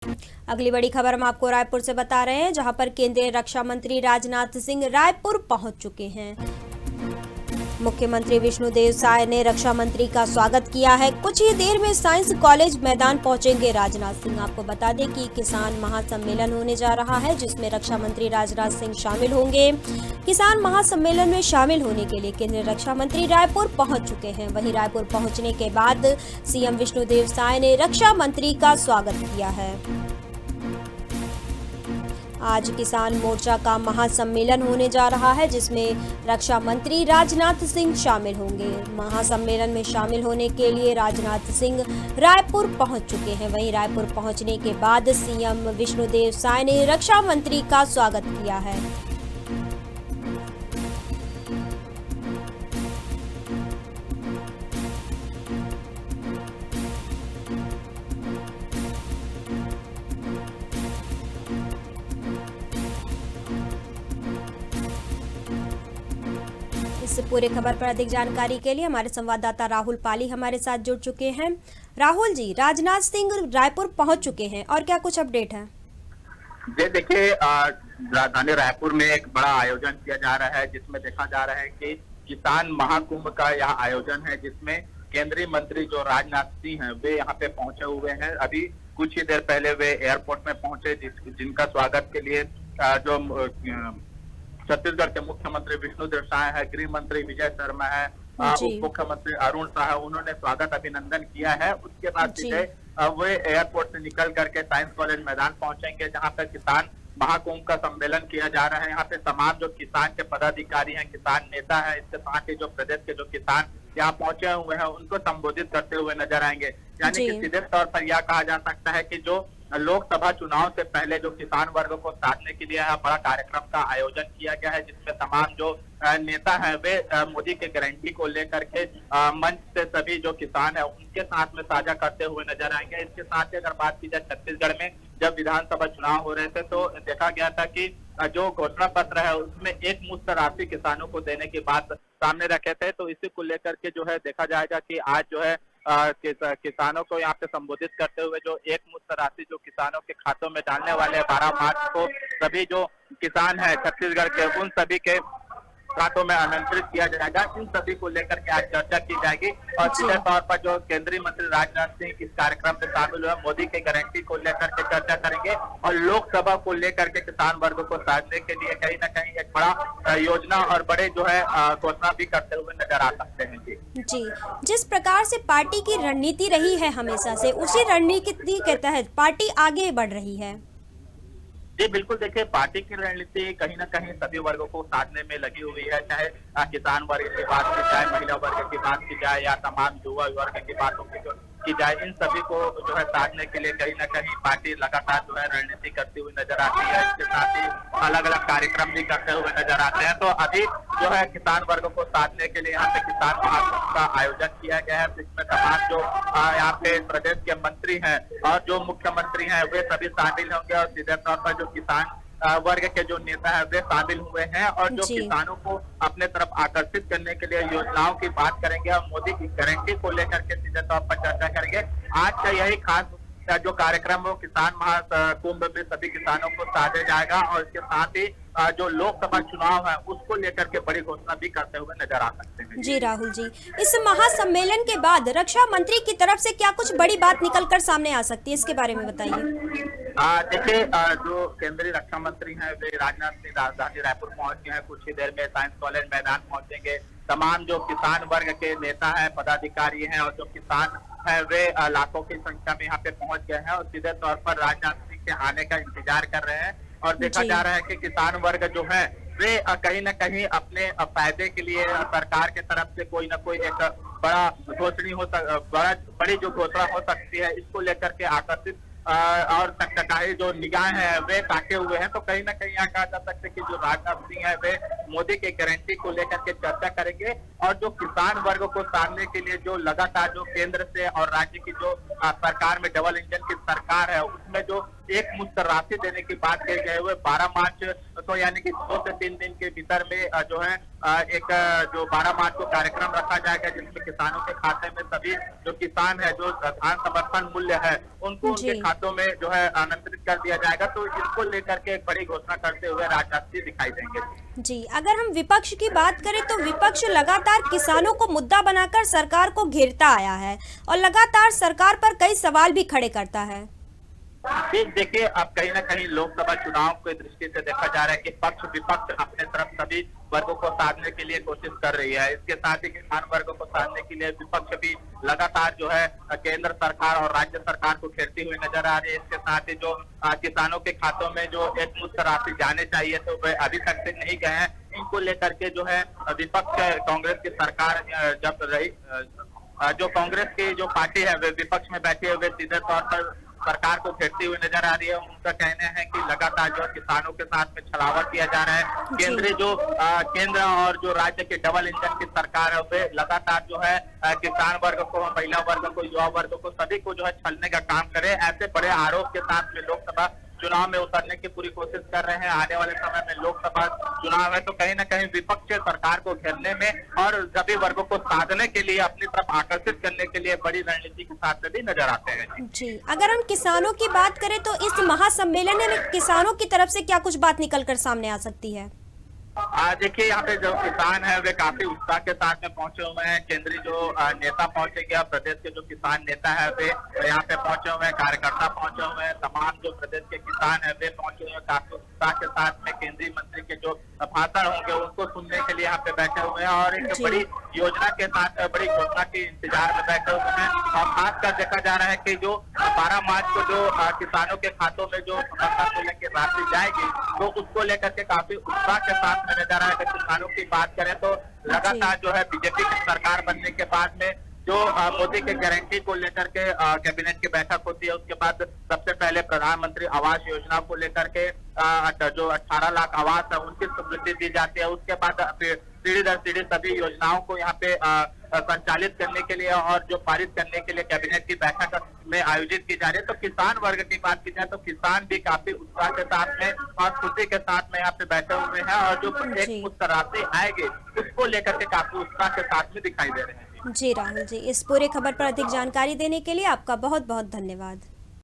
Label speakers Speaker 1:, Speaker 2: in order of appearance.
Speaker 1: अगली बड़ी खबर हम आपको रायपुर से बता रहे हैं, जहां पर केंद्रीय रक्षा मंत्री राजनाथ सिंह रायपुर पहुंच चुके हैं। मुख्यमंत्री विष्णुदेव साय ने रक्षा मंत्री का स्वागत किया है। कुछ ही देर में साइंस कॉलेज मैदान पहुंचेंगे राजनाथ सिंह। आपको बता दें कि किसान महासम्मेलन होने जा रहा है, जिसमें रक्षा मंत्री राजनाथ सिंह शामिल होंगे। किसान महासम्मेलन में शामिल होने के लिए केंद्रीय रक्षा मंत्री रायपुर पहुंच चुके हैं। वहीं रायपुर पहुंचने के बाद सीएम विष्णुदेव साय ने रक्षा मंत्री का स्वागत किया है। आज किसान मोर्चा का महासम्मेलन होने जा रहा है, जिसमें रक्षा मंत्री राजनाथ सिंह शामिल होंगे। महासम्मेलन में शामिल होने के लिए राजनाथ सिंह रायपुर पहुंच चुके हैं। वहीं रायपुर पहुंचने के बाद सीएम विष्णुदेव साय ने रक्षा मंत्री का स्वागत किया है। इस पूरे खबर पर अधिक जानकारी के लिए हमारे संवाददाता राहुल पाली हमारे साथ जुड़ चुके हैं। राहुल जी, राजनाथ सिंह रायपुर पहुंच चुके हैं और क्या कुछ अपडेट है?
Speaker 2: जी देखिए, राजधानी रायपुर में एक बड़ा आयोजन किया जा रहा है, जिसमें देखा जा रहा है कि किसान महाकुंभ का यह आयोजन है, जिसमें केंद्रीय मंत्री जो राजनाथ सिंह हैं वे यहाँ पे पहुंचे हुए हैं। अभी कुछ ही देर पहले वे एयरपोर्ट में पहुंचे, जिनका स्वागत के लिए जो छत्तीसगढ़ के मुख्यमंत्री विष्णुदेव साय है, गृह मंत्री विजय शर्मा है, उप मुख्यमंत्री अरुण शाह, उन्होंने स्वागत अभिनंदन किया है। उसके बाद सीधे वे एयरपोर्ट से निकल करके साइंस कॉलेज मैदान पहुंचेंगे, जहां पर किसान महाकुंभ का सम्मेलन किया जा रहा है। यहाँ पे तमाम जो किसान के पदाधिकारी हैं, किसान नेता है, इसके साथ ही जो प्रदेश के जो किसान यहाँ पहुंचे हुए हैं उनको संबोधित करते हुए नजर आएंगे। यानी कि सीधे तौर पर यह कहा जा सकता है कि जो लोकसभा चुनाव से पहले जो किसान वर्ग को साधने के लिए यह बड़ा कार्यक्रम का आयोजन किया गया है, जिसमें तमाम जो नेता है वे मोदी के गारंटी को लेकर के मंच से सभी जो किसान है उनके साथ में साझा करते हुए नजर आएंगे। इसके साथ ही अगर बात की जाए, छत्तीसगढ़ में जब विधानसभा चुनाव हो रहे थे तो देखा गया था कि जो घोषणा पत्र है उसमें एक मुश्त राशि किसानों को देने की बात सामने रखे थे। तो इसी को लेकर के जो है देखा जाएगा कि आज जो है किसानों को यहाँ पे संबोधित करते हुए जो एक मुश्त राशि जो किसानों के खातों में डालने वाले 12 मार्च को सभी जो किसान है छत्तीसगढ़ के उन सभी के खातों में आमंत्रित किया जाएगा। इन सभी को लेकर के आज चर्चा की जाएगी और सीधे तौर पर जो केंद्रीय मंत्री राजनाथ सिंह इस कार्यक्रम में शामिल हुए, मोदी के गारंटी को लेकर के चर्चा करेंगे और लोकसभा को लेकर के किसान वर्ग को साधने के लिए कहीं ना कहीं एक बड़ा योजना और बड़े जो है घोषणा भी करते हुए नजर आ सकते हैं।
Speaker 1: जी, जिस प्रकार से पार्टी की रणनीति रही है हमेशा से, उसी रणनीति के तहत पार्टी आगे बढ़ रही है।
Speaker 2: जी बिल्कुल, देखिए पार्टी की रणनीति कहीं ना कहीं सभी वर्गों को साधने में लगी हुई है, चाहे किसान वर्ग की बात की जाए, महिला वर्ग की बात की जाए या तमाम युवा वर्ग की बातों की जाए, इन सभी को जो है साधने के लिए कहीं ना कहीं पार्टी लगातार जो है रणनीति करती हुई नजर आती है। इसके साथ ही अलग अलग कार्यक्रम भी करते हुए नजर आते हैं। तो अभी जो है किसान वर्ग को साधने के लिए यहाँ पे किसान महाकुंभ का आयोजन किया गया है, जिसमें तमाम जो यहाँ पे प्रदेश के मंत्री हैं और जो मुख्यमंत्री हैं वे सभी शामिल होंगे और सीधे तौर पर जो किसान वर्ग के जो नेता है वे शामिल हुए हैं और जो किसानों को अपने तरफ आकर्षित करने के लिए योजनाओं की बात करेंगे और मोदी की गारंटी को लेकर के सीधे तौर पर चर्चा करेंगे। आज का यही खास जो कार्यक्रम हो किसान महाकुंभ में सभी किसानों को साधे जाएगा और इसके साथ ही जो लोकसभा चुनाव है उसको लेकर के बड़ी घोषणा भी करते हुए नजर आ सकते हैं।
Speaker 1: जी राहुल जी, इस महासम्मेलन के बाद रक्षा मंत्री की तरफ से क्या कुछ बड़ी बात निकलकर सामने आ सकती है, इसके बारे में बताइए।
Speaker 2: देखिए, जो केंद्रीय रक्षा मंत्री हैं वे राजनाथ सिंह राजधानी रायपुर पहुंच गए हैं। कुछ ही देर में साइंस कॉलेज मैदान पहुंचेंगे। तमाम जो किसान वर्ग के नेता हैं, पदाधिकारी हैं और जो किसान है वे लाखों की संख्या में यहाँ पे पहुंच गए हैं और सीधे तौर पर राजनाथ सिंह के आने का इंतजार कर रहे हैं। और देखा जा रहा है कि किसान वर्ग जो है वे कहीं न कहीं अपने फायदे के लिए सरकार के तरफ से कोई ना कोई एक बड़ा बड़ी जो घोषणा हो सकती है, इसको लेकर के आकर्षित और टकटकाई जो निगाह है वे ताके हुए हैं। तो कहीं ना कहीं यहाँ कहा जा सकता है कि जो राजनाथ सिंह है वे मोदी के गारंटी को लेकर के चर्चा करेंगे और जो किसान वर्ग को साधने के लिए जो लगातार जो केंद्र से और राज्य की जो सरकार में डबल इंजन की सरकार है, उसमें जो एक मुश्त राशि देने की बात कही गई हुए 12 मार्च तो यानी कि 2 से 3 दिन के भीतर में जो है एक जो 12 मार्च को कार्यक्रम रखा जाएगा, जिसमें किसानों के खाते में सभी जो किसान है जो धान समर्थन मूल्य है उनको उनके खातों में जो है स्थानांतरित कर दिया जाएगा। तो इसको लेकर के एक बड़ी घोषणा करते हुए राजनाथ सिंह दिखाई देंगे।
Speaker 1: जी, अगर हम विपक्ष की बात करें तो विपक्ष लगातार किसानों को मुद्दा बनाकर सरकार को घेरता आया है और लगातार सरकार पर कई सवाल भी खड़े करता है।
Speaker 2: देखिए, अब कहीं ना कहीं लोकसभा चुनाव की दृष्टि से देखा जा रहा है कि पक्ष विपक्ष अपने तरफ सभी वर्गों को साधने के लिए कोशिश कर रही है। इसके साथ ही किसान वर्गों को साधने के लिए विपक्ष भी लगातार जो है केंद्र सरकार और राज्य सरकार को घेरती हुई नजर आ रही है। इसके साथ ही जो किसानों के खातों में जो एक मुश्त राशि जाने चाहिए तो वे अभी तक से नहीं गए हैं। इनको लेकर के जो है विपक्ष कांग्रेस की सरकार जब रही, जो कांग्रेस की जो पार्टी है वे विपक्ष में बैठे हुए सीधे तौर पर सरकार को घेरती हुई नजर आ रही है। उनका कहना है कि लगातार जो किसानों के साथ में छलावा किया जा रहा है। केंद्र और जो राज्य के डबल इंजन की सरकार है वे लगातार जो है किसान वर्ग को, महिला वर्ग को, युवा वर्ग को, सभी को जो है छलने का काम करे। ऐसे बड़े आरोप के साथ में लोकसभा चुनाव में उतरने की पूरी कोशिश कर रहे हैं। आने वाले समय में लोकसभा चुनाव है तो कहीं ना कहीं विपक्ष सरकार को घेरने में और सभी वर्गों को साधने के लिए, अपनी तरफ आकर्षित करने के लिए बड़ी रणनीति के साथ में भी नजर आते हैं।
Speaker 1: जी, अगर हम किसानों की बात करें तो इस महासम्मेलन में किसानों की तरफ से क्या कुछ बात निकलकर सामने आ सकती है?
Speaker 2: देखिए, यहाँ पे जो किसान है वे काफी उत्साह के साथ में पहुंचे हुए हैं। केंद्रीय जो नेता पहुंचे गया, प्रदेश के जो किसान नेता है वे यहाँ पे पहुंचे हुए हैं, कार्यकर्ता पहुंचे हुए हैं, तमाम जो प्रदेश के किसान है वे पहुंचे हुए हैं। काफी उत्साह के साथ में केंद्रीय मंत्री के जो भाषण होंगे उनको सुनने के लिए यहाँ पे बैठे हुए हैं और एक बड़ी योजना के साथ, बड़ी घोषणा के इंतजार में बैठे हुए हैं। और खासकर देखा जा रहा है कि जो 12 मार्च को जो किसानों के खातों में जो समर्थन मूल्य की राशि जाएगी तो उसको लेकर के काफी उत्साह के साथ में नजर आया। किसानों की बात करें तो लगातार जो है बीजेपी की सरकार बनने के बाद में जो मोदी के गारंटी को लेकर के कैबिनेट की बैठक होती है, उसके बाद सबसे पहले प्रधानमंत्री आवास योजना को लेकर के जो 18 लाख आवास है उनकी स्वीकृति दी जाती है। उसके बाद सीढ़ी दर सीढ़ी सभी योजनाओं को यहाँ पे संचालित करने के लिए और जो पारित करने के लिए कैबिनेट की बैठक में आयोजित की जा रही है। तो किसान वर्ग की बात की जाए तो किसान भी काफी उत्साह के साथ में और खुशी के साथ में यहाँ पे बैठे हुए हैं और जो एक मुश्त राशि आएगी उसको लेकर के काफी उत्साह के साथ में दिखाई दे रहे हैं।
Speaker 1: जी राहुल जी, इस पूरे खबर पर अधिक जानकारी देने के लिए आपका बहुत बहुत धन्यवाद।